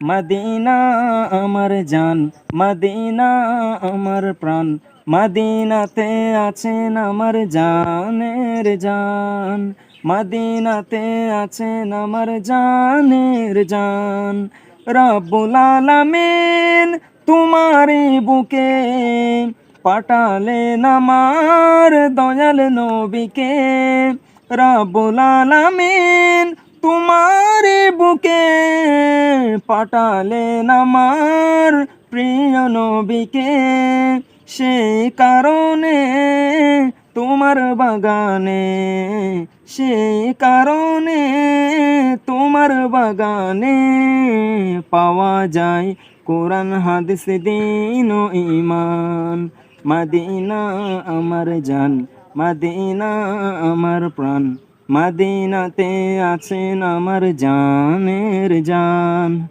Medina আমার জান, Medina আমার প্রাণ, মদিনাতে আছেন আমার জানের জান, মদিনাতে আছেন আমার জানের জান। রব্বুল আলামিন তোমারই বুকে পাঠালেন আমার দয়াল নবীকে। রব্বুল আলামিন তোমারই বুকে পাঠালেন আমার প্রিয় নবীকে। সেই কারণে তোমার বাগানে, সেই কারণে তোমার বাগানে পাওয়া যায় কোরআন হাদিস দিন ও ঈমান। মদিনা আমার জান, মদিনা আমার প্রাণ, মদিনাতে আছেন আমার জানের জান।